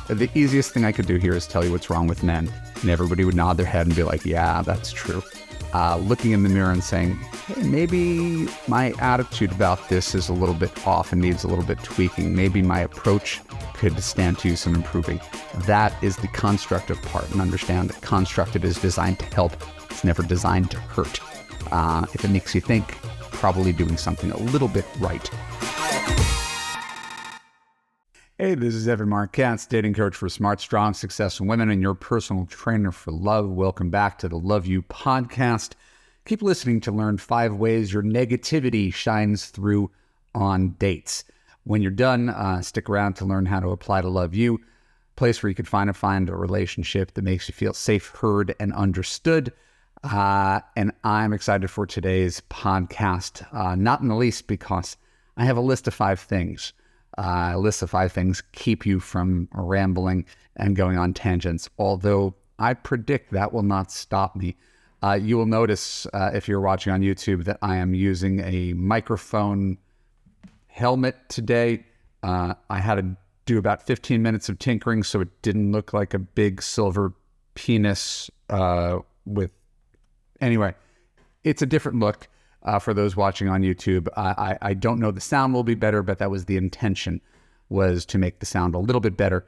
The easiest thing I could do here is tell you what's wrong with men, and everybody would nod their head and be like, yeah, that's true. Looking in the mirror and saying, hey, maybe my attitude about this is a little bit off and needs a little bit tweaking. Maybe my approach could stand to use some improving. That is the constructive part, and understand that constructive is designed to help. It's never designed to hurt. If it makes you think, probably doing something a little bit right. Hey, this is Evan Marquez, dating coach for smart, strong, successful women and your personal trainer for love. Welcome back to the Love You podcast. Keep listening to learn 5 ways your negativity shines through on dates. When you're done, stick around to learn how to apply to Love You, a place where you can find a relationship that makes you feel safe, heard, and understood. And I'm excited for today's podcast, not in the least because I have a list of 5 things. A list of 5 things keep you from rambling and going on tangents, although I predict that will not stop me. You will notice, if you're watching on YouTube, that I am using a microphone helmet today. I had to do about 15 minutes of tinkering so it didn't look like a big silver penis Anyway, it's a different look. For those watching on YouTube, I don't know, the sound will be better, but that was the intention, was to make the sound a little bit better,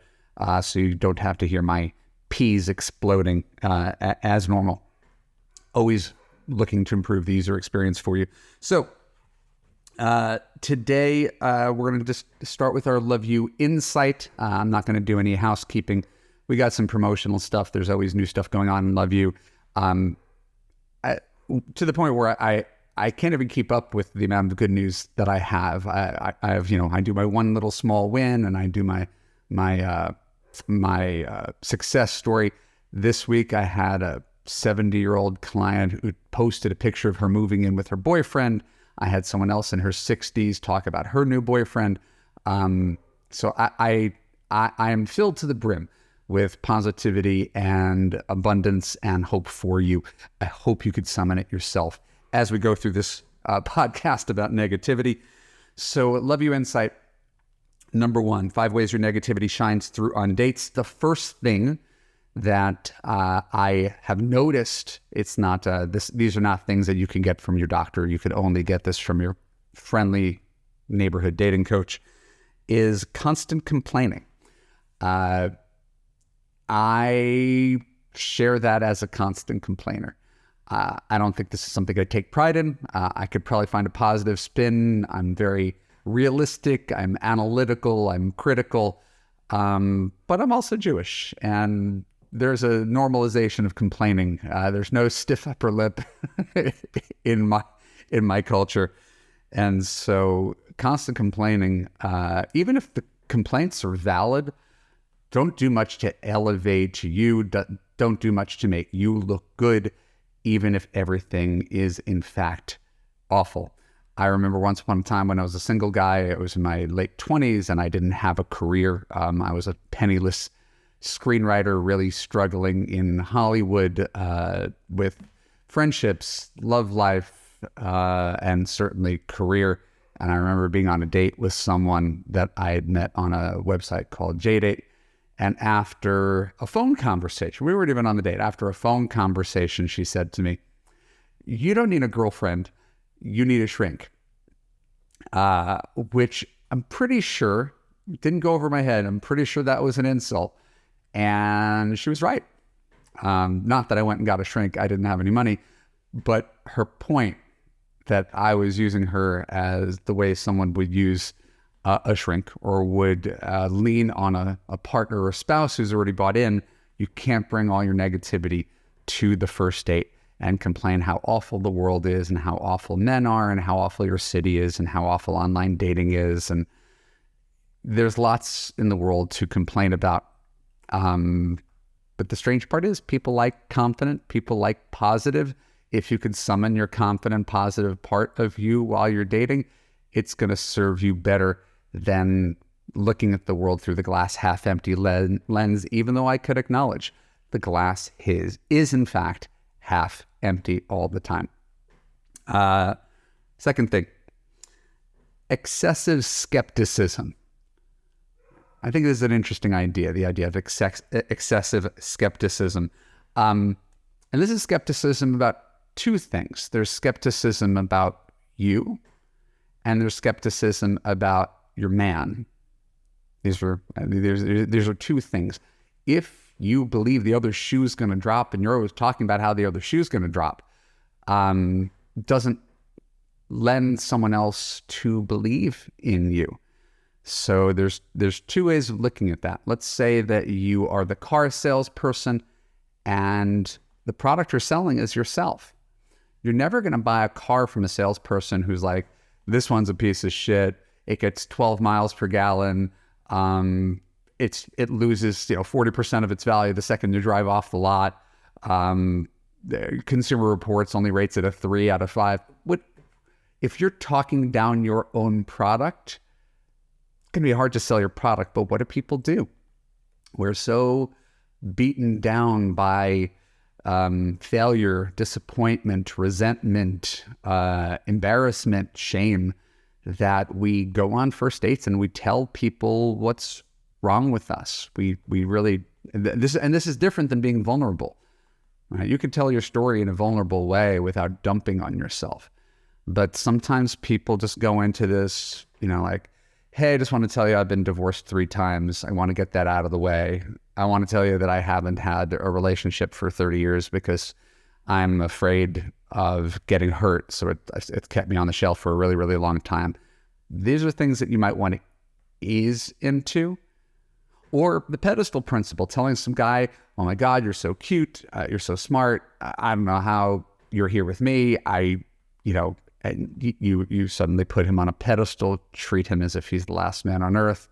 so you don't have to hear my peas exploding as normal. Always looking to improve the user experience for you. So today we're going to just start with our Love You Insight. I'm not going to do any housekeeping. We got some promotional stuff. There's always new stuff going on in Love You. To the point where I can't even keep up with the amount of good news that I have. I have, I do my one little small win, and I do my success story. This week, I had a 70-year-old client who posted a picture of her moving in with her boyfriend. I had someone else in her 60s talk about her new boyfriend. So I am filled to the brim with positivity and abundance and hope for you. I hope you could summon it yourself as we go through this podcast about negativity. So Love You Insight, number 1, 5 ways your negativity shines through on dates. The first thing that I have noticed, it's not, these are not things that you can get from your doctor. You could only get this from your friendly neighborhood dating coach, is constant complaining. I share that as a constant complainer. I don't think this is something I take pride in. I could probably find a positive spin. I'm very realistic. I'm analytical. I'm critical. But I'm also Jewish, and there's a normalization of complaining. There's no stiff upper lip in my culture. And so constant complaining, even if the complaints are valid, don't do much to elevate you. Don't do much to make you look good, even if everything is in fact awful. I remember once upon a time when I was a single guy, I was in my late 20s and I didn't have a career. I was a penniless screenwriter, really struggling in Hollywood with friendships, love life, and certainly career. And I remember being on a date with someone that I had met on a website called JDate. And after a phone conversation, we weren't even on the date. After a phone conversation, she said to me, "You don't need a girlfriend, you need a shrink." Which I'm pretty sure didn't go over my head. I'm pretty sure that was an insult. And she was right. Not that I went and got a shrink. I didn't have any money. But her point that I was using her as the way someone would use a shrink, or would lean on a partner or a spouse who's already bought in. You can't bring all your negativity to the first date and complain how awful the world is and how awful men are and how awful your city is and how awful online dating is. And there's lots in the world to complain about. But the strange part is people like confident, people like positive. If you could summon your confident, positive part of you while you're dating, it's going to serve you better than looking at the world through the glass half empty lens, even though I could acknowledge the glass is in fact half empty all the time. Second thing, excessive skepticism. I think this is an interesting idea, the idea of excessive skepticism. And this is skepticism about two things. There's skepticism about you, and there's skepticism about your man. These are two things. If you believe the other shoe's going to drop, and you're always talking about how the other shoe's going to drop, doesn't lend someone else to believe in you. So there's two ways of looking at that. Let's say that you are the car salesperson and the product you're selling is yourself. You're never going to buy a car from a salesperson who's like, this one's a piece of shit. It gets 12 miles per gallon. It loses 40% of its value the second you drive off the lot. The Consumer Reports only rates it a 3 out of 5. If you're talking down your own product, it's going to be hard to sell your product. But what do people do? We're so beaten down by failure, disappointment, resentment, embarrassment, shame, that we go on first dates and we tell people what's wrong with us. We really, this is different than being vulnerable. Right? You can tell your story in a vulnerable way without dumping on yourself. But sometimes people just go into this, like, hey, I just want to tell you I've been divorced 3 times. I want to get that out of the way. I want to tell you that I haven't had a relationship for 30 years because I'm afraid of getting hurt. So it's kept me on the shelf for a really, really long time. These are things that you might want to ease into. Or the pedestal principle, telling some guy, oh my God, you're so cute. You're so smart. I don't know how you're here with me. And you suddenly put him on a pedestal, treat him as if he's the last man on earth.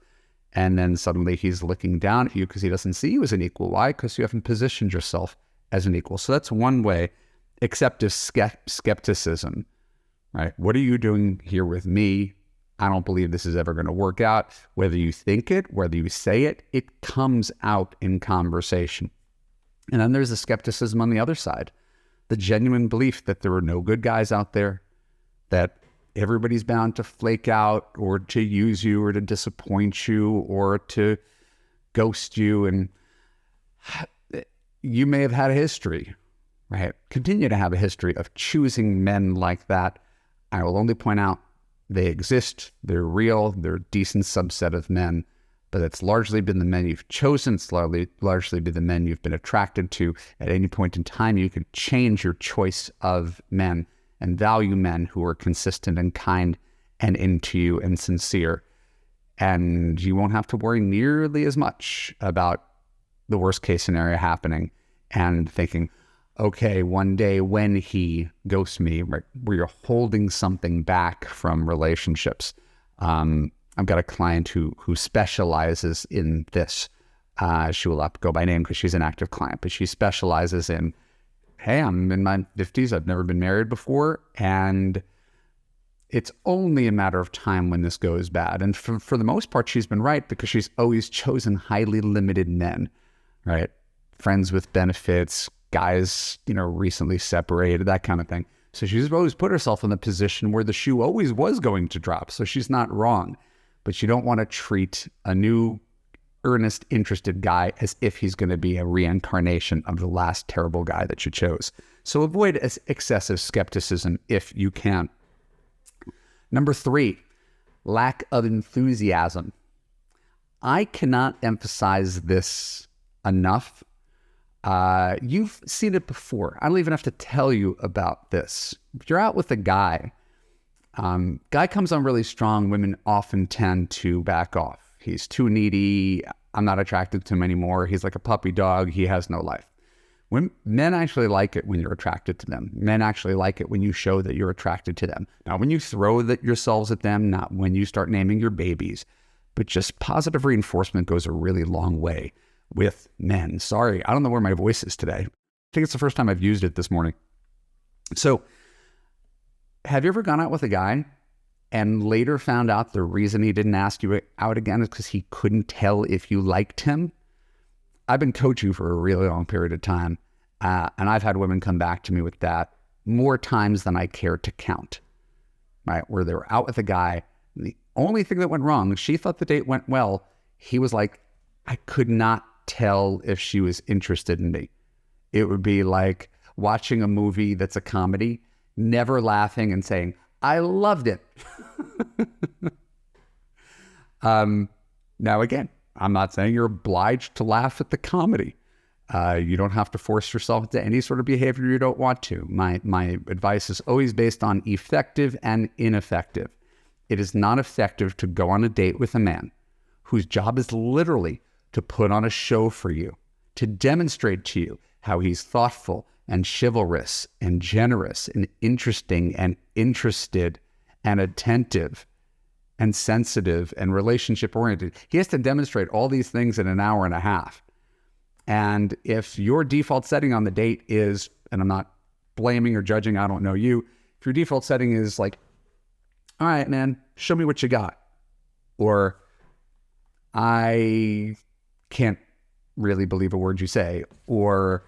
And then suddenly he's looking down at you because he doesn't see you as an equal. Why? Because you haven't positioned yourself as an equal. So that's one way. Acceptive skepticism, right? What are you doing here with me? I don't believe this is ever going to work out. Whether you think it, whether you say it, it comes out in conversation. And then there's the skepticism on the other side, the genuine belief that there are no good guys out there, that everybody's bound to flake out or to use you or to disappoint you or to ghost you. And you may have had a history, right? Continue to have a history of choosing men like that. I will only point out they exist, they're real, they're a decent subset of men, but it's largely been the men you've chosen. It's largely been the men you've been attracted to. At any point in time, you can change your choice of men and value men who are consistent and kind and into you and sincere. And you won't have to worry nearly as much about the worst case scenario happening and thinking, okay, one day when he ghosts me, right, where you're holding something back from relationships. I've got a client who specializes in this. She will not go by name because she's an active client, but she specializes in, hey, I'm in my 50s. I've never been married before. And it's only a matter of time when this goes bad. And for the most part, she's been right because she's always chosen highly limited men, right? Friends with benefits, guys, recently separated, that kind of thing. So she's always put herself in the position where the shoe always was going to drop. So she's not wrong, but you don't want to treat a new, earnest, interested guy as if he's going to be a reincarnation of the last terrible guy that you chose. So avoid excessive skepticism if you can. Number 3, lack of enthusiasm. I cannot emphasize this enough. You've seen it before. I don't even have to tell you about this. If you're out with a guy, guy comes on really strong, women often tend to back off. He's too needy. I'm not attracted to him anymore. He's like a puppy dog. He has no life. Men actually like it when you're attracted to them. Men actually like it when you show that you're attracted to them. Not when you throw yourselves at them, not when you start naming your babies, but just positive reinforcement goes a really long way with men. Sorry, I don't know where my voice is today. I think it's the first time I've used it this morning. So, have you ever gone out with a guy and later found out the reason he didn't ask you out again is because he couldn't tell if you liked him? I've been coaching for a really long period of time, and I've had women come back to me with that more times than I care to count, right? Where they were out with a guy, and the only thing that went wrong, she thought the date went well, he was like, I could not tell if she was interested in me. It would be like watching a movie that's a comedy, never laughing and saying, I loved it. Now, again, I'm not saying you're obliged to laugh at the comedy. You don't have to force yourself into any sort of behavior you don't want to. My advice is always based on effective and ineffective. It is not effective to go on a date with a man whose job is literally to put on a show for you, to demonstrate to you how he's thoughtful and chivalrous and generous and interesting and interested and attentive and sensitive and relationship oriented. He has to demonstrate all these things in an hour and a half. And if your default setting on the date is, and I'm not blaming or judging, I don't know you, if your default setting is like, all right, man, show me what you got. Or I can't really believe a word you say. Or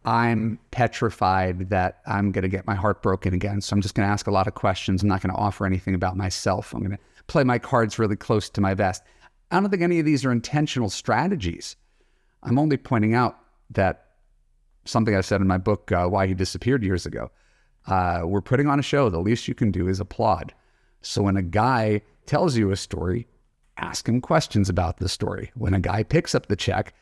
I'm petrified that I'm going to get my heart broken again. So I'm just going to ask a lot of questions. I'm not going to offer anything about myself. I'm going to play my cards really close to my vest. I don't think any of these are intentional strategies. I'm only pointing out that something I said in my book, Why He Disappeared years ago. We're putting on a show. The least you can do is applaud. So when a guy tells you a story, ask him questions about the story. When a guy picks up the check,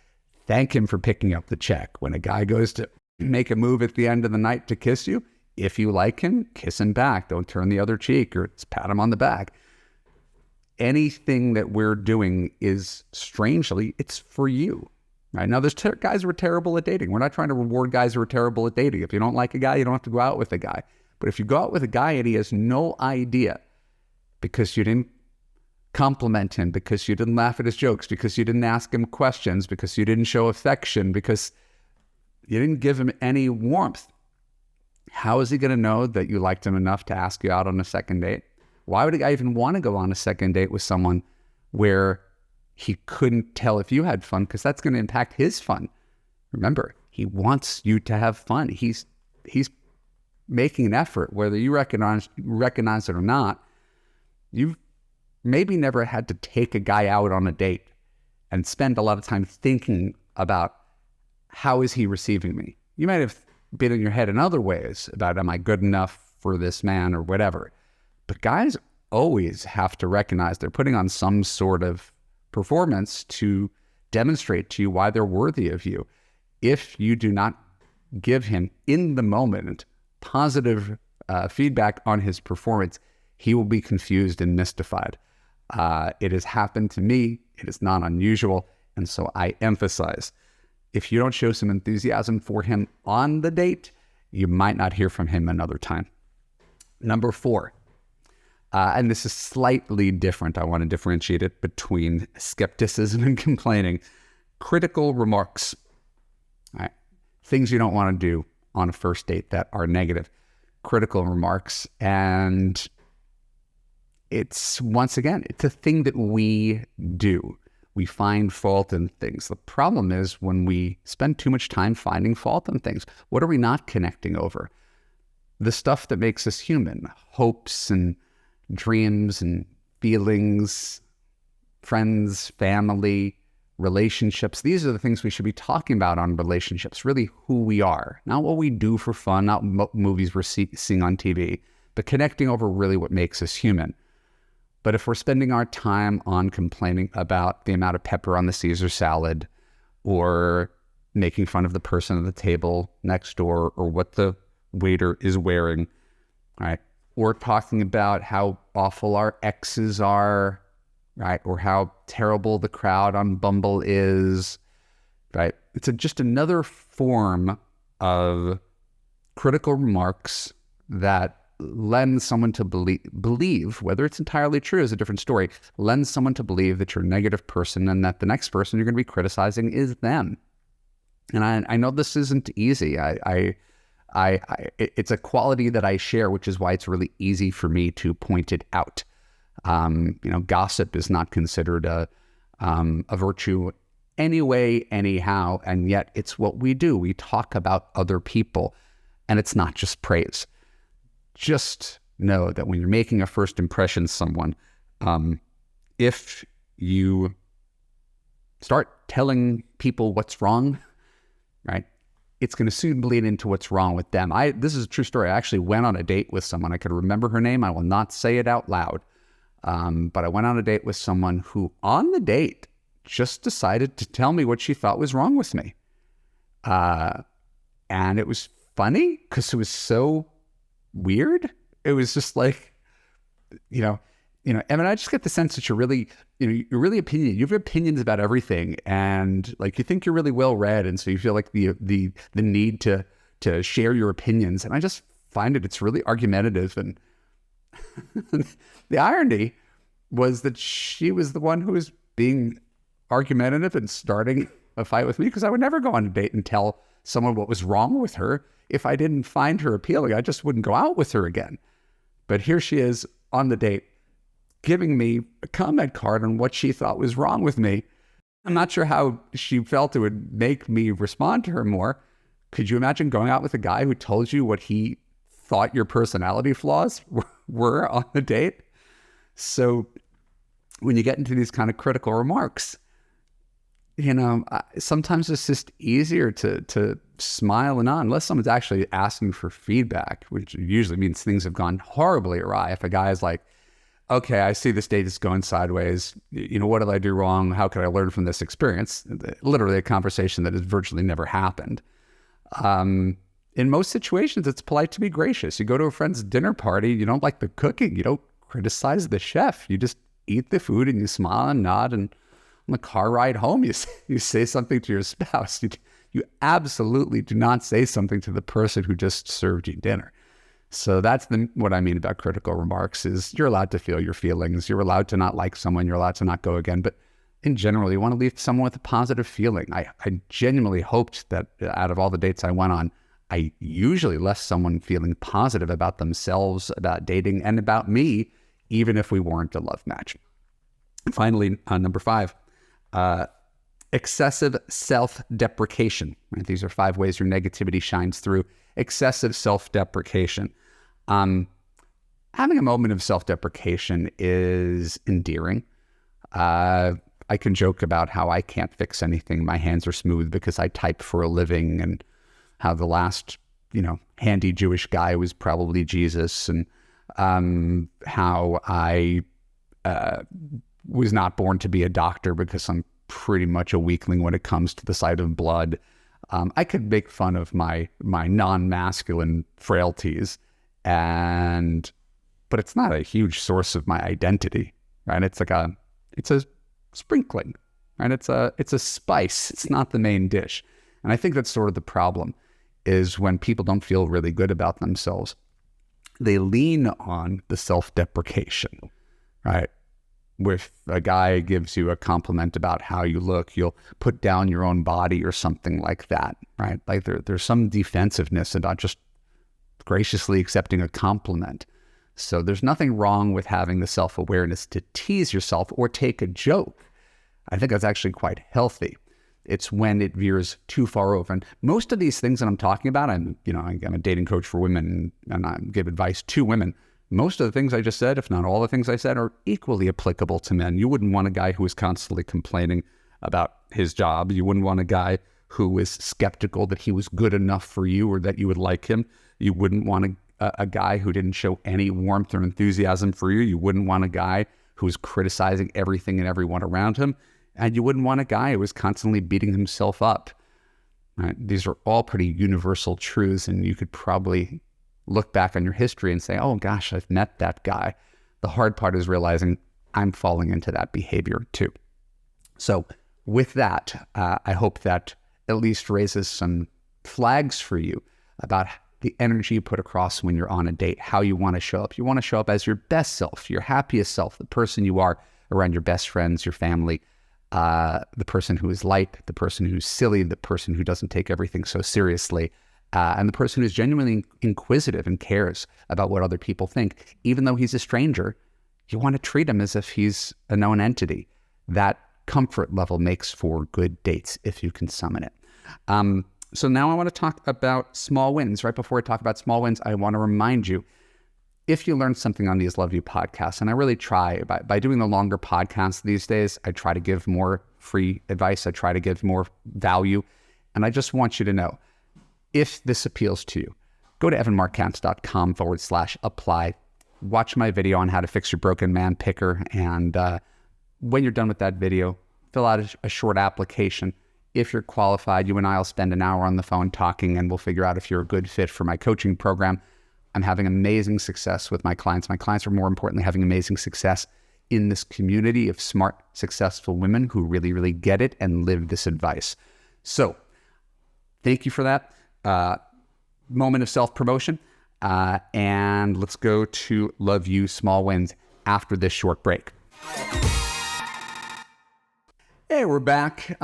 thank him for picking up the check. When a guy goes to make a move at the end of the night to kiss you, if you like him, kiss him back. Don't turn the other cheek or just pat him on the back. Anything that we're doing is, strangely, it's for you. Right? Now, there's guys who are terrible at dating. We're not trying to reward guys who are terrible at dating. If you don't like a guy, you don't have to go out with a guy. But if you go out with a guy and he has no idea because you didn't compliment him, because you didn't laugh at his jokes, because you didn't ask him questions, because you didn't show affection, because you didn't give him any warmth, how is he going to know that you liked him enough to ask you out on a second date? Why would a guy even want to go on a second date with someone where he couldn't tell if you had fun? Because that's going to impact his fun. Remember, he wants you to have fun. He's making an effort, whether you recognize it or not. You've maybe never had to take a guy out on a date and spend a lot of time thinking about how is he receiving me. You might have been in your head in other ways about, am I good enough for this man or whatever. But guys always have to recognize they're putting on some sort of performance to demonstrate to you why they're worthy of you. If you do not give him in the moment positive feedback on his performance, he will be confused and mystified. It has happened to me. It is not unusual. And so I emphasize, if you don't show some enthusiasm for him on the date, you might not hear from him another time. Number 4, and this is slightly different. I want to differentiate it between skepticism and complaining. Critical remarks. All right. Things you don't want to do on a first date that are negative. Critical remarks. And it's, once again, it's a thing that we do. We find fault in things. The problem is when we spend too much time finding fault in things. What are we not connecting over? The stuff that makes us human. Hopes and dreams and feelings, friends, family, relationships. These are the things we should be talking about on relationships, really who we are. Not what we do for fun, not movies we're seeing on TV, but connecting over really what makes us human. But if we're spending our time on complaining about the amount of pepper on the Caesar salad, or making fun of the person at the table next door, or what the waiter is wearing, right? Or talking about how awful our exes are, right? Or how terrible the crowd on Bumble is, right? It's just another form of critical remarks that lend someone to believe, whether it's entirely true is a different story, lends someone to believe that you're a negative person and that the next person you're going to be criticizing is them. And I know this isn't easy. It's a quality that I share, which is why it's really easy for me to point it out. Gossip is not considered a virtue anyway, anyhow, and yet it's what we do. We talk about other people, and it's not just praise. Just know that when you're making a first impression of someone, if you start telling people what's wrong, right, it's going to soon bleed into what's wrong with them. This is a true story. I actually went on a date with someone. I could remember her name. I will not say it out loud. But I went on a date with someone who on the date just decided to tell me what she thought was wrong with me. And it was funny because it was so weird. It was just like, Evan, I just get the sense that you're really opinionated. You have opinions about everything, and like you think you're really well read, and so you feel like the need to share your opinions. And I just find it's really argumentative. And the irony was that she was the one who was being argumentative and starting a fight with me, because I would never go on a date and tell someone what was wrong with her. If I didn't find her appealing, I just wouldn't go out with her again. But here she is on the date giving me a comment card on what she thought was wrong with me. I'm not sure how she felt it would make me respond to her more. Could you imagine going out with a guy who told you what he thought your personality flaws were on the date? So when you get into these kind of critical remarks, sometimes it's just easier to smile and nod, unless someone's actually asking for feedback, which usually means things have gone horribly awry. If a guy is like, okay, I see this date is going sideways. What did I do wrong? How can I learn from this experience? Literally a conversation that has virtually never happened. In most situations, it's polite to be gracious. You go to a friend's dinner party, you don't like the cooking, you don't criticize the chef. You just eat the food and you smile and nod, and on the car ride home, you say something to your spouse. You absolutely do not say something to the person who just served you dinner. So that's what I mean about critical remarks is you're allowed to feel your feelings. You're allowed to not like someone. You're allowed to not go again. But in general, you want to leave someone with a positive feeling. I genuinely hoped that out of all the dates I went on, I usually left someone feeling positive about themselves, about dating, and about me, even if we weren't a love match. Finally, number 5, excessive self-deprecation. Right? These are 5 ways your negativity shines through. Excessive self-deprecation. Having a moment of self-deprecation is endearing. I can joke about how I can't fix anything. My hands are smooth because I type for a living, and how the last, handy Jewish guy was probably Jesus, and how I was not born to be a doctor because I'm pretty much a weakling when it comes to the sight of blood. I could make fun of my non-masculine frailties, but it's not a huge source of my identity, right? It's a sprinkling, right? It's a spice. It's not the main dish. And I think that's sort of the problem, is when people don't feel really good about themselves, they lean on the self-deprecation, right? If a guy gives you a compliment about how you look, you'll put down your own body or something like that, right? Like there's some defensiveness about just graciously accepting a compliment. So there's nothing wrong with having the self-awareness to tease yourself or take a joke. I think that's actually quite healthy. It's when it veers too far over. And most of these things that I'm talking about, I'm a dating coach for women, and I give advice to women. Most of the things I just said, if not all the things I said, are equally applicable to men. You wouldn't want a guy who is constantly complaining about his job. You wouldn't want a guy who is skeptical that he was good enough for you or that you would like him. You wouldn't want a guy who didn't show any warmth or enthusiasm for you. You wouldn't want a guy who was criticizing everything and everyone around him. And you wouldn't want a guy who was constantly beating himself up. Right? These are all pretty universal truths, and you could probably look back on your history and say, oh gosh, I've met that guy. The hard part is realizing I'm falling into that behavior too. So with that, I hope that at least raises some flags for you about the energy you put across when you're on a date, how you want to show up. You want to show up as your best self, your happiest self, the person you are around your best friends, your family, the person who is light, the person who's silly, the person who doesn't take everything so seriously, and the person who's genuinely inquisitive and cares about what other people think. Even though he's a stranger, you want to treat him as if he's a known entity. That comfort level makes for good dates if you can summon it. So now I want to talk about small wins. Right before I talk about small wins, I want to remind you, if you learned something on these Love You podcasts, and I really try, by doing the longer podcasts these days, I try to give more free advice. I try to give more value. And I just want you to know, if this appeals to you, go to evanmarkcamps.com/apply. Watch my video on how to fix your broken man picker. And when you're done with that video, fill out a short application. If you're qualified, you and I will spend an hour on the phone talking, and we'll figure out if you're a good fit for my coaching program. I'm having amazing success with my clients. My clients are, more importantly, having amazing success in this community of smart, successful women who really, really get it and live this advice. So thank you for that moment of self-promotion. And let's go to Love You Small Wins after this short break. Hey, we're back.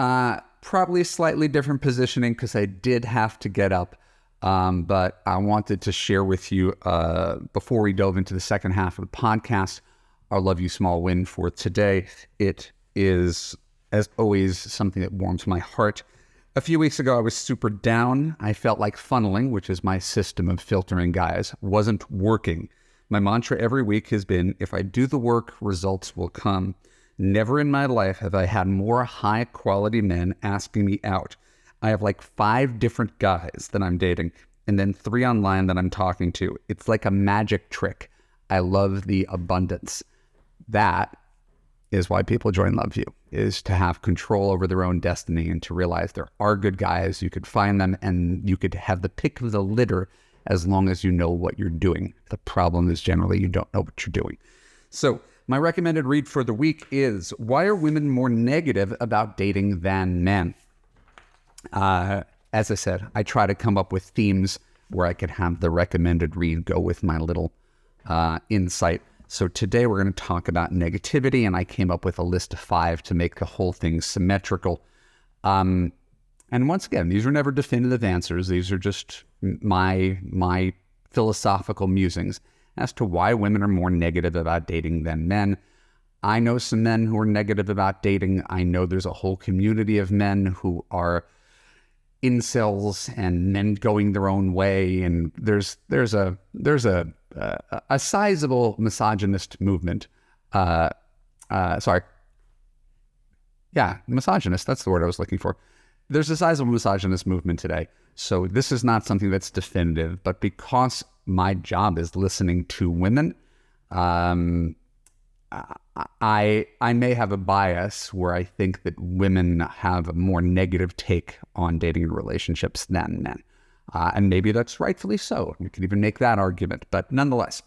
Probably slightly different positioning because I did have to get up. But I wanted to share with you, before we dove into the second half of the podcast, our Love You Small Win for today. It is, as always, something that warms my heart. A few weeks ago, I was super down. I felt like funneling, which is my system of filtering guys, wasn't working. My mantra every week has been, if I do the work, results will come. Never in my life have I had more high-quality men asking me out. I have like 5 different guys that I'm dating, and then 3 online that I'm talking to. It's like a magic trick. I love the abundance. That is why people join Love You, is to have control over their own destiny and to realize there are good guys. You could find them and you could have the pick of the litter as long as you know what you're doing. The problem is generally you don't know what you're doing. So my recommended read for the week is, Why Are Women More Negative About Dating Than Men? As I said, I try to come up with themes where I could have the recommended read go with my little insight. So today we're going to talk about negativity, and I came up with a list of 5 to make the whole thing symmetrical. And once again, these are never definitive answers. These are just my philosophical musings as to why women are more negative about dating than men. I know some men who are negative about dating. I know there's a whole community of men who are incels and men going their own way, and there's a sizable misogynist movement. Misogynist, that's the word I was looking for. There's a sizable misogynist movement today. So this is not something that's definitive, but because my job is listening to women, I may have a bias where I think that women have a more negative take on dating and relationships than men. And maybe that's rightfully so. We could even make that argument. But nonetheless,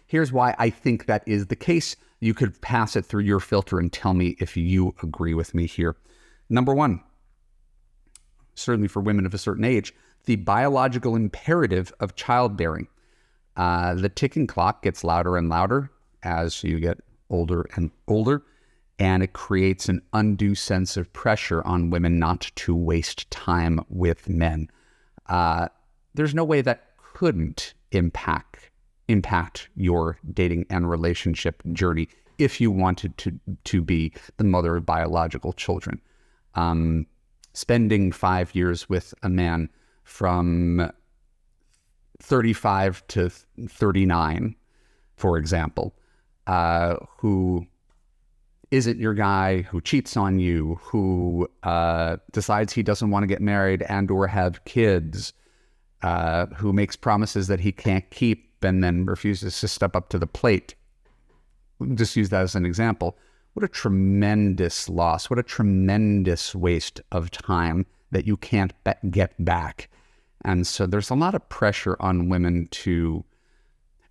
here's why I think that is the case. You could pass it through your filter and tell me if you agree with me here. Number 1, certainly for women of a certain age, the biological imperative of childbearing. The ticking clock gets louder and louder as you get older and older, and it creates an undue sense of pressure on women not to waste time with men. There's no way that couldn't impact your dating and relationship journey if you wanted to be the mother of biological children. Spending 5 years with a man from 35 to 39, for example, who isn't your guy, who cheats on you, who decides he doesn't want to get married and or have kids, who makes promises that he can't keep and then refuses to step up to the plate. We'll just use that as an example. What a tremendous loss. What a tremendous waste of time that you can't get back. And so there's a lot of pressure on women to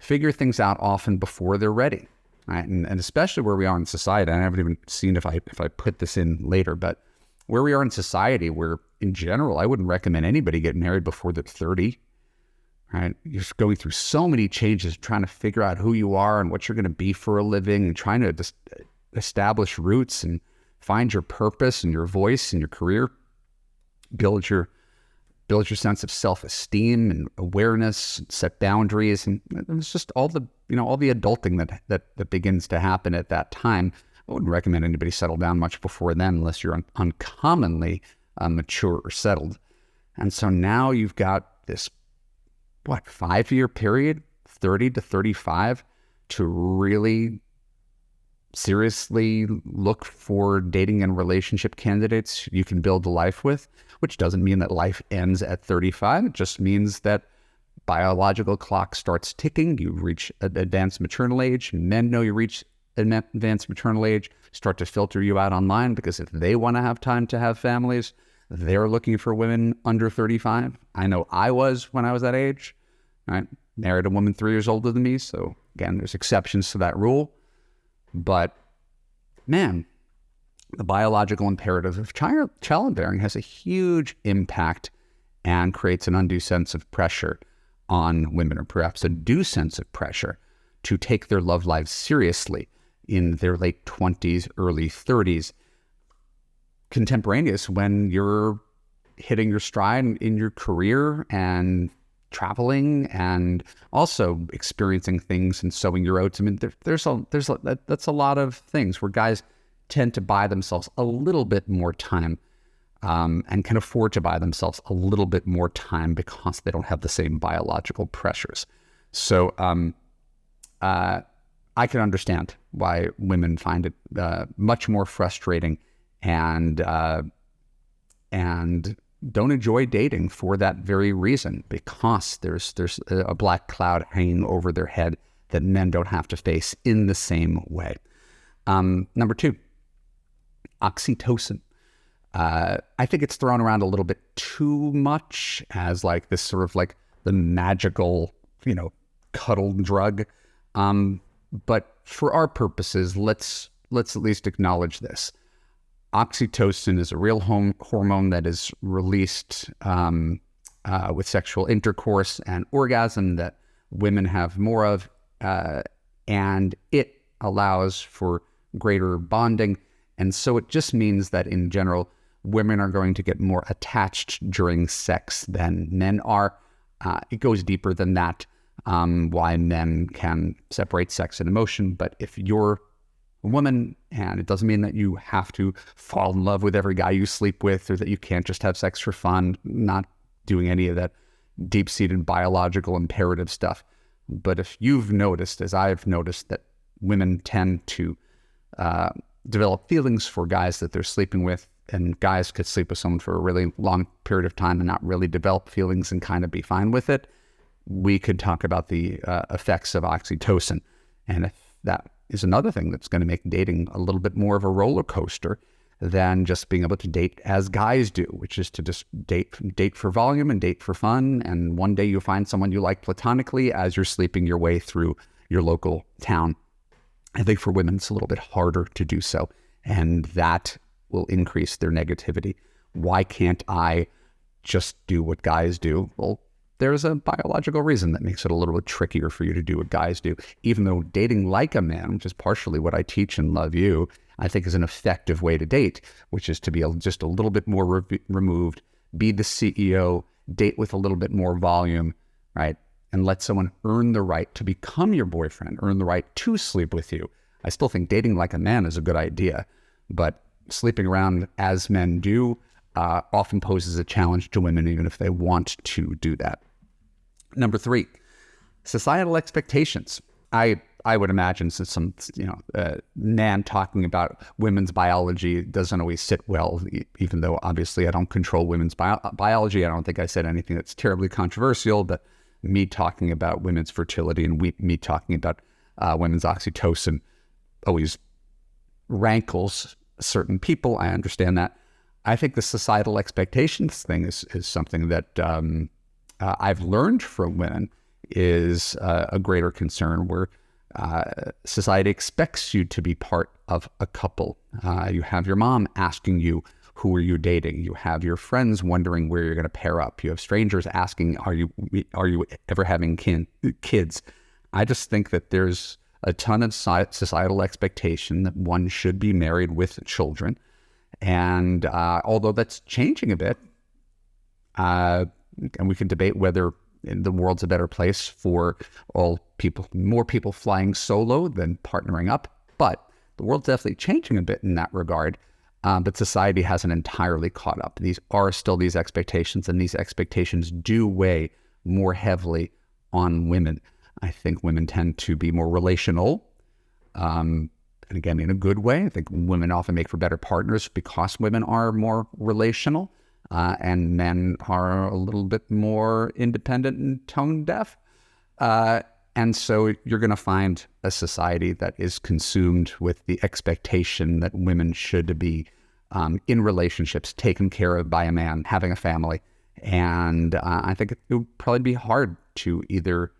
figure things out often before they're ready. Right? And especially where we are in society. I haven't even seen if I put this in later, but where we are in society, where in general, I wouldn't recommend anybody get married before they're 30. Right? You're just going through so many changes, trying to figure out who you are and what you're going to be for a living, and trying to just establish roots and find your purpose and your voice and your career, build your sense of self-esteem and awareness, set boundaries, and it's just all the adulting that begins to happen at that time. I wouldn't recommend anybody settle down much before then, unless you're uncommonly mature or settled. And so now you've got this 5-year period, 30 to 35, to really seriously look for dating and relationship candidates you can build a life with, which doesn't mean that life ends at 35. It just means that biological clock starts ticking. You reach advanced maternal age. Men know you reach advanced maternal age, start to filter you out online, because if they want to have time to have families, they're looking for women under 35. I know I was when I was that age, right? Married a woman 3 years older than me. So again, there's exceptions to that rule. But man, the biological imperative of childbearing has a huge impact and creates an undue sense of pressure on women, or perhaps a due sense of pressure to take their love lives seriously in their late 20s, early 30s, contemporaneous when you're hitting your stride in your career and traveling and also experiencing things and sowing your oats. I mean, that's a lot of things where guys tend to buy themselves a little bit more time, and can afford to buy themselves a little bit more time because they don't have the same biological pressures. So I can understand why women find it much more frustrating and don't enjoy dating for that very reason, because there's a black cloud hanging over their head that men don't have to face in the same way. Number 2, oxytocin. I think it's thrown around a little bit too much as like this sort of like the magical, cuddle drug. But for our purposes, let's at least acknowledge this. Oxytocin is a real hormone that is released with sexual intercourse and orgasm that women have more of, and it allows for greater bonding. And so it just means that in general, women are going to get more attached during sex than men are. It goes deeper than that, why men can separate sex and emotion. But if you're a woman, and it doesn't mean that you have to fall in love with every guy you sleep with, or that you can't just have sex for fun, not doing any of that deep-seated biological imperative stuff. But if you've noticed, as I've noticed, that women tend to develop feelings for guys that they're sleeping with, and guys could sleep with someone for a really long period of time and not really develop feelings and kind of be fine with it, we could talk about the effects of oxytocin. And if that is another thing that's going to make dating a little bit more of a roller coaster than just being able to date as guys do, which is to just date for volume and date for fun. And one day you'll find someone you like platonically as you're sleeping your way through your local town. I think for women, it's a little bit harder to do so, and that will increase their negativity. Why can't I just do what guys do? Well, there's a biological reason that makes it a little bit trickier for you to do what guys do, even though dating like a man, which is partially what I teach in Love You, I think is an effective way to date, which is to be just a little bit more removed, be the CEO, date with a little bit more volume, right? And let someone earn the right to become your boyfriend, earn the right to sleep with you. I still think dating like a man is a good idea, but sleeping around as men do often poses a challenge to women, even if they want to do that. Number 3, societal expectations. I would imagine, since some man talking about women's biology doesn't always sit well, even though obviously I don't control women's biology. I don't think I said anything that's terribly controversial, but me talking about women's fertility and me talking about women's oxytocin always rankles certain people. I understand that. I think the societal expectations thing is something that I've learned from women is a greater concern, where society expects you to be part of a couple. You have your mom asking you, who are you dating? You have your friends wondering where you're going to pair up. You have strangers asking, are you ever having kids? I just think that there's a ton of societal expectation that one should be married with children. And although that's changing a bit, and we can debate whether the world's a better place for more people flying solo than partnering up, but the world's definitely changing a bit in that regard. But society hasn't entirely caught up. These are still these expectations, and these expectations do weigh more heavily on women. I think women tend to be more relational, and again, in a good way. I think women often make for better partners because women are more relational, and men are a little bit more independent and tone deaf. And so you're going to find a society that is consumed with the expectation that women should be in relationships, taken care of by a man, having a family. And I think it would probably be hard to either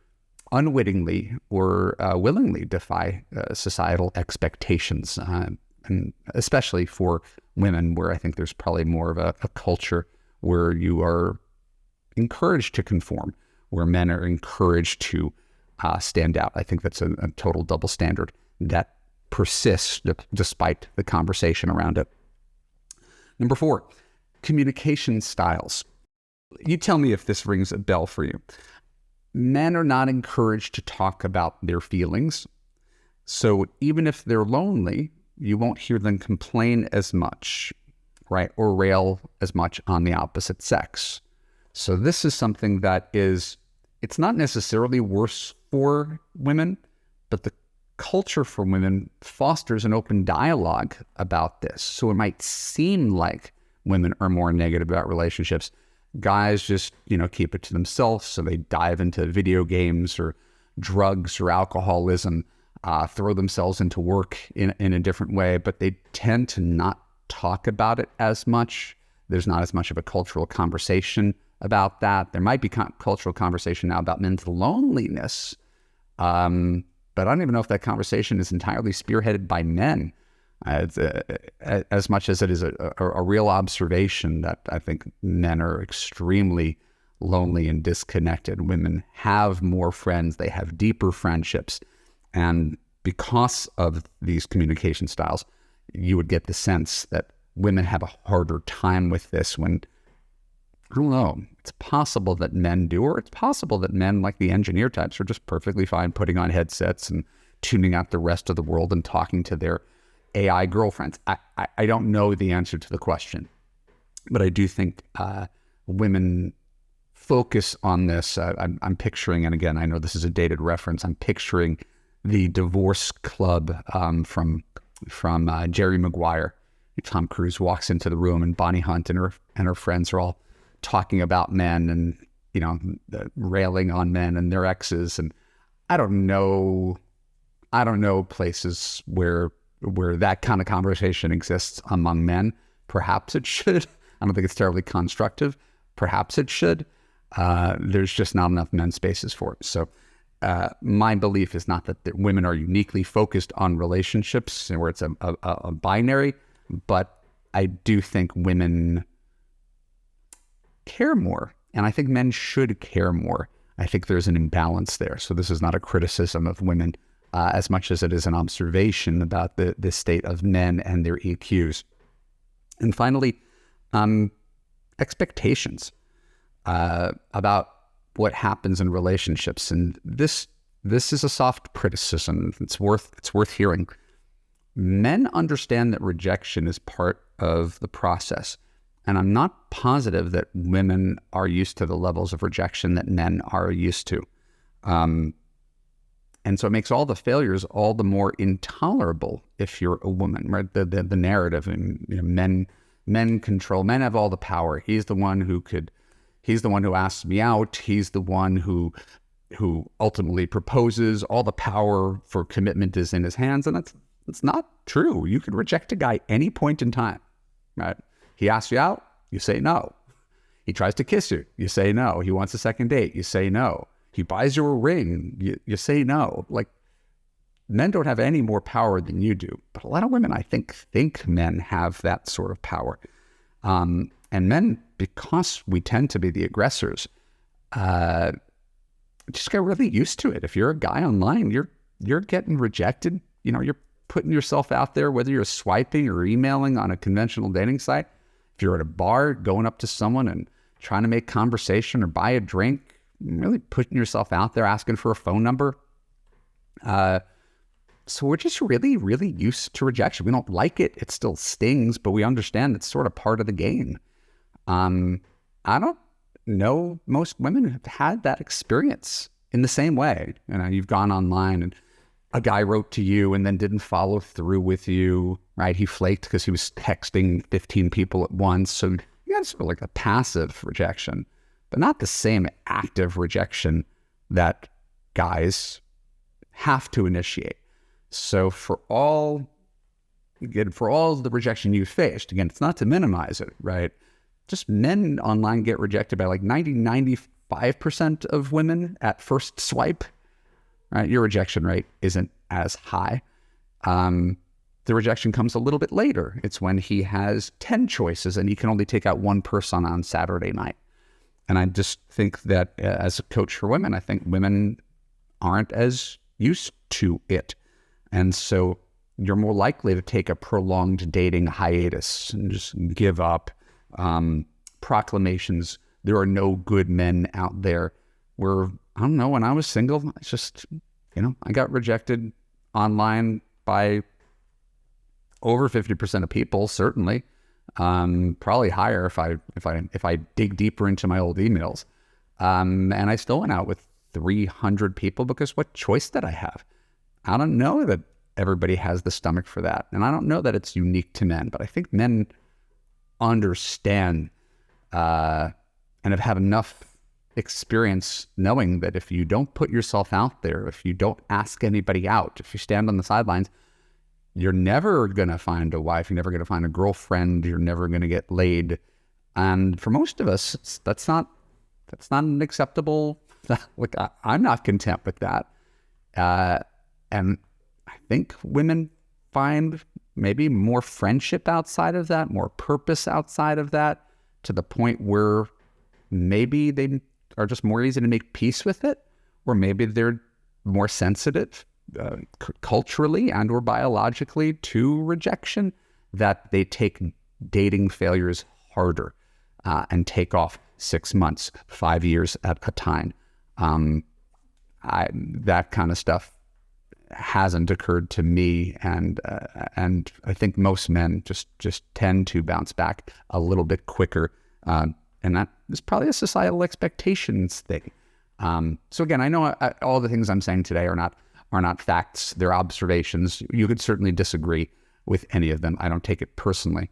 unwittingly or willingly defy societal expectations, and especially for women, where I think there's probably more of a culture where you are encouraged to conform, where men are encouraged to stand out. I think that's a total double standard that persists despite the conversation around it. Number 4, communication styles. You tell me if this rings a bell for you. Men are not encouraged to talk about their feelings. So even if they're lonely, you won't hear them complain as much, right? Or rail as much on the opposite sex. So this is something that it's not necessarily worse for women, but the culture for women fosters an open dialogue about this. So it might seem like women are more negative about relationships. Guys just, keep it to themselves. So they dive into video games or drugs or alcoholism, throw themselves into work in a different way, but they tend to not talk about it as much. There's not as much of a cultural conversation about that. There might be cultural conversation now about men's loneliness, but I don't even know if that conversation is entirely spearheaded by men, as much as it is a real observation that I think men are extremely lonely and disconnected. Women have more friends, they have deeper friendships, and because of these communication styles, you would get the sense that women have a harder time with this when, I don't know, it's possible that men do, or it's possible that men, like the engineer types, are just perfectly fine putting on headsets and tuning out the rest of the world and talking to their AI girlfriends. I don't know the answer to the question, but I do think women focus on this. I'm picturing, and again, I know this is a dated reference, I'm picturing the Divorce Club from Jerry Maguire. Tom Cruise walks into the room and Bonnie Hunt and her friends are all talking about men and, railing on men and their exes. And I don't know places where that kind of conversation exists among men. Perhaps it should. I don't think it's terribly constructive. Perhaps it should. There's just not enough men's spaces for it. So my belief is not that women are uniquely focused on relationships where it's a binary, but I do think women care more, and I think men should care more. I think there's an imbalance there. So this is not a criticism of women as much as it is an observation about the state of men and their EQs. And finally, expectations about what happens in relationships. And this is a soft criticism. It's worth hearing. Men understand that rejection is part of the process. And I'm not positive that women are used to the levels of rejection that men are used to. And so it makes all the failures all the more intolerable if you're a woman, right? The narrative, and men control, men have all the power. He's the one who asks me out. He's the one who ultimately proposes. All the power for commitment is in his hands. And that's not true. You could reject a guy any point in time, right? He asks you out, you say no. He tries to kiss you, you say no. He wants a second date, you say no. He buys you a ring, you say no. Like, men don't have any more power than you do. But a lot of women, I think men have that sort of power. And men, because we tend to be the aggressors, just get really used to it. If you're a guy online, you're getting rejected. You're putting yourself out there, whether you're swiping or emailing on a conventional dating site. If you're at a bar, going up to someone and trying to make conversation or buy a drink, really putting yourself out there, asking for a phone number. So we're just really, really used to rejection. We don't like it. It still stings, but we understand it's sort of part of the game. I don't know most women have had that experience in the same way. You've gone online and a guy wrote to you and then didn't follow through with you, right? He flaked because he was texting 15 people at once. So you got sort of like a passive rejection, but not the same active rejection that guys have to initiate. So for all the rejection you faced, again, it's not to minimize it, right? Just men online get rejected by like 95% of women at first swipe, right? Your rejection rate isn't as high. The rejection comes a little bit later. It's when he has 10 choices and he can only take out one person on Saturday night. And I just think that as a coach for women, I think women aren't as used to it. And so you're more likely to take a prolonged dating hiatus and just give up. Proclamations, there are no good men out there. Where, I don't know, when I was single, it's just, I got rejected online by over 50% of people, certainly. Probably higher if I dig deeper into my old emails. And I still went out with 300 people because what choice did I have? I don't know that everybody has the stomach for that. And I don't know that it's unique to men, but I think men understand and have had enough experience knowing that if you don't put yourself out there, if you don't ask anybody out, if you stand on the sidelines, you're never going to find a wife, you're never going to find a girlfriend, you're never going to get laid. And for most of us, that's not an acceptable, like I'm not content with that. And I think women find maybe more friendship outside of that, more purpose outside of that, to the point where maybe they are just more easy to make peace with it, or maybe they're more sensitive culturally and or biologically to rejection, that they take dating failures harder and take off 6 months, 5 years at a time. That kind of stuff hasn't occurred to me, and I think most men just tend to bounce back a little bit quicker, and that is probably a societal expectations thing. So again, I know all the things I'm saying today are not facts; they're observations. You could certainly disagree with any of them. I don't take it personally,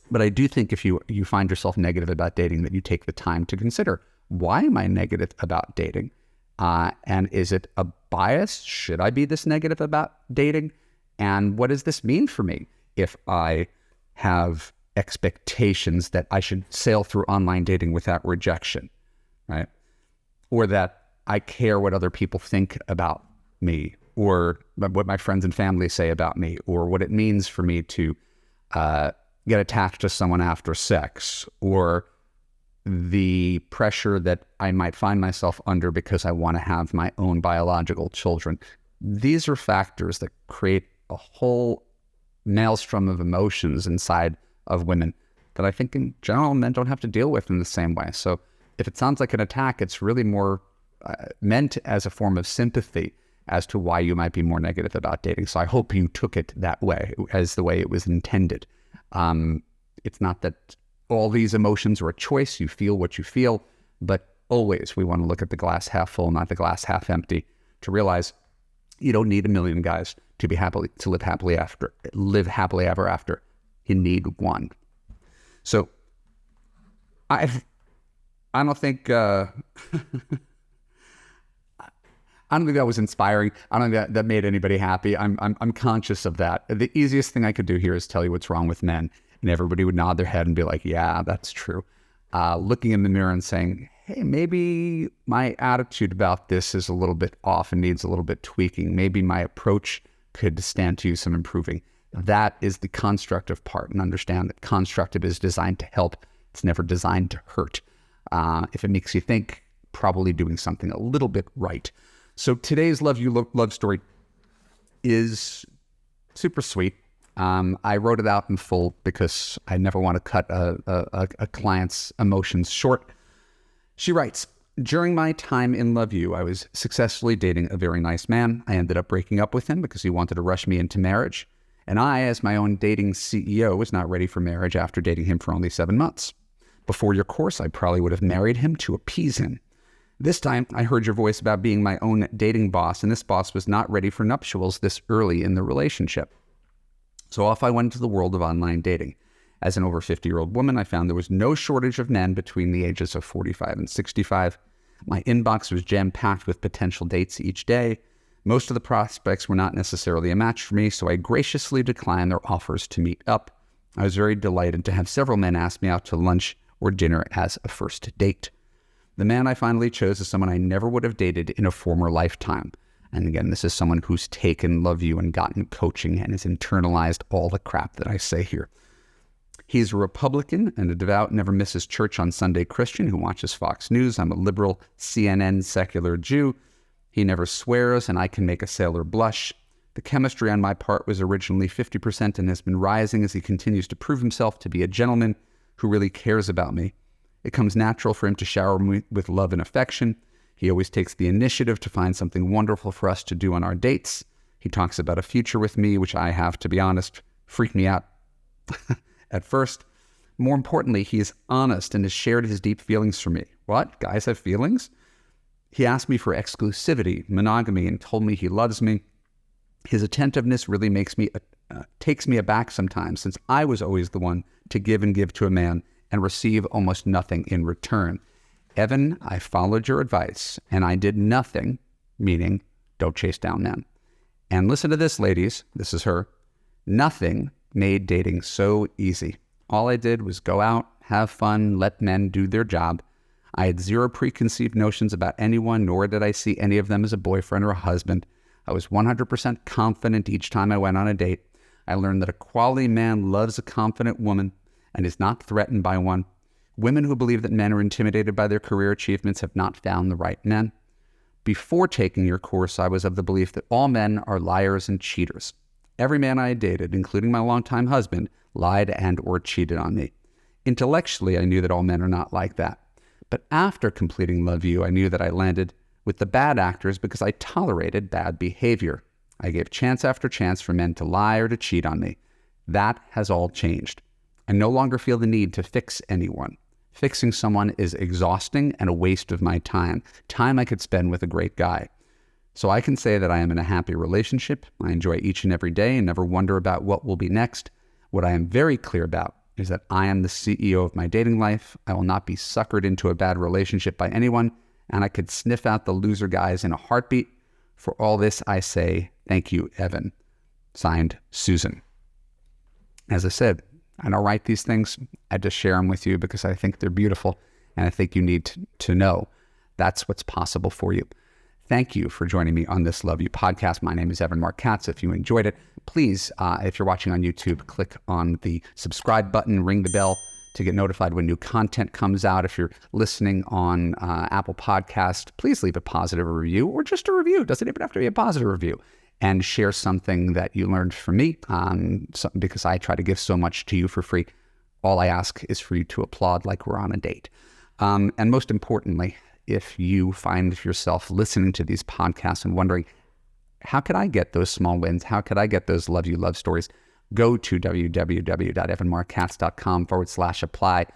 but I do think if you find yourself negative about dating, that you take the time to consider, why am I negative about dating? And is it a bias? Should I be this negative about dating? And what does this mean for me if I have expectations that I should sail through online dating without rejection, right? Or that I care what other people think about me, or what my friends and family say about me, or what it means for me to get attached to someone after sex, or the pressure that I might find myself under because I want to have my own biological children. These are factors that create a whole maelstrom of emotions inside of women that I think in general men don't have to deal with in the same way. So if it sounds like an attack, it's really more meant as a form of sympathy as to why you might be more negative about dating. So I hope you took it that way, as the way it was intended. It's not that all these emotions are a choice. You feel what you feel, but always we want to look at the glass half full, not the glass half empty, to realize you don't need a million guys to live happily ever after. You need one. So I don't think I don't think that was inspiring. I don't think that made anybody happy. I'm conscious of that. The easiest thing I could do here is tell you what's wrong with men, and everybody would nod their head and be like, yeah, that's true. Looking in the mirror and saying, hey, maybe my attitude about this is a little bit off and needs a little bit tweaking. Maybe my approach could stand to use some improving. That is the constructive part, and understand that constructive is designed to help. It's never designed to hurt. If it makes you think, probably doing something a little bit right. So today's love story is super sweet. I wrote it out in full because I never want to cut a client's emotions short. She writes, during my time in Love U, I was successfully dating a very nice man. I ended up breaking up with him because he wanted to rush me into marriage. And I, as my own dating CEO, was not ready for marriage after dating him for only 7 months. Before your course, I probably would have married him to appease him. This time, I heard your voice about being my own dating boss, and this boss was not ready for nuptials this early in the relationship. So off I went into the world of online dating. As an over 50-year-old woman, I found there was no shortage of men between the ages of 45 and 65. My inbox was jam-packed with potential dates each day. Most of the prospects were not necessarily a match for me, so I graciously declined their offers to meet up. I was very delighted to have several men ask me out to lunch or dinner as a first date. The man I finally chose is someone I never would have dated in a former lifetime. And again, this is someone who's taken Love U and gotten coaching and has internalized all the crap that I say here. He's a Republican and a devout, never misses church on Sunday Christian who watches Fox News. I'm a liberal CNN secular Jew. He never swears, and I can make a sailor blush. The chemistry on my part was originally 50% and has been rising as he continues to prove himself to be a gentleman who really cares about me. It comes natural for him to shower me with love and affection. He always takes the initiative to find something wonderful for us to do on our dates. He talks about a future with me, which I have, to be honest, freaked me out at first. More importantly, he is honest and has shared his deep feelings for me. What? Guys have feelings? He asked me for exclusivity, monogamy, and told me he loves me. His attentiveness really takes me aback sometimes, since I was always the one to give and give to a man and receive almost nothing in return. Evan, I followed your advice, and I did nothing, meaning don't chase down men. And listen to this, ladies. This is her. Nothing made dating so easy. All I did was go out, have fun, let men do their job. I had zero preconceived notions about anyone, nor did I see any of them as a boyfriend or a husband. I was 100% confident each time I went on a date. I learned that a quality man loves a confident woman and is not threatened by one. Women who believe that men are intimidated by their career achievements have not found the right men. Before taking your course, I was of the belief that all men are liars and cheaters. Every man I had dated, including my longtime husband, lied and or cheated on me. Intellectually, I knew that all men are not like that. But after completing Love U, I knew that I landed with the bad actors because I tolerated bad behavior. I gave chance after chance for men to lie or to cheat on me. That has all changed. I no longer feel the need to fix anyone. Fixing someone is exhausting and a waste of my time I could spend with a great guy. So I can say that I am in a happy relationship. I enjoy each and every day and never wonder about what will be next. What I am very clear about is that I am the CEO of my dating life. I will not be suckered into a bad relationship by anyone, and I could sniff out the loser guys in a heartbeat. For all this, I say, thank you, Evan. Signed, Susan. As I said, I don't write these things. I just share them with you because I think they're beautiful, and I think you need to know that's what's possible for you. Thank you for joining me on this Love U podcast. My name is Evan Mark Katz. If you enjoyed it, please, if you're watching on YouTube, click on the subscribe button, ring the bell to get notified when new content comes out. If you're listening on Apple Podcast, please leave a positive review or just a review. It doesn't even have to be a positive review. And share something that you learned from me because I try to give so much to you for free. All I ask is for you to applaud like we're on a date. And most importantly, if you find yourself listening to these podcasts and wondering, how could I get those small wins? How could I get those Love U love stories? Go to www.evanmarkkatz.com/apply.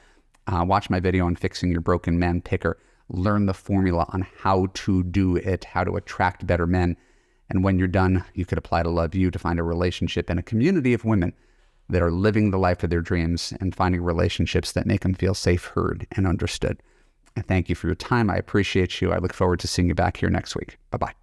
Watch my video on fixing your broken man picker. Learn the formula on how to do it, how to attract better men. And when you're done, you could apply to Love U to find a relationship and a community of women that are living the life of their dreams and finding relationships that make them feel safe, heard, and understood. And thank you for your time. I appreciate you. I look forward to seeing you back here next week. Bye-bye.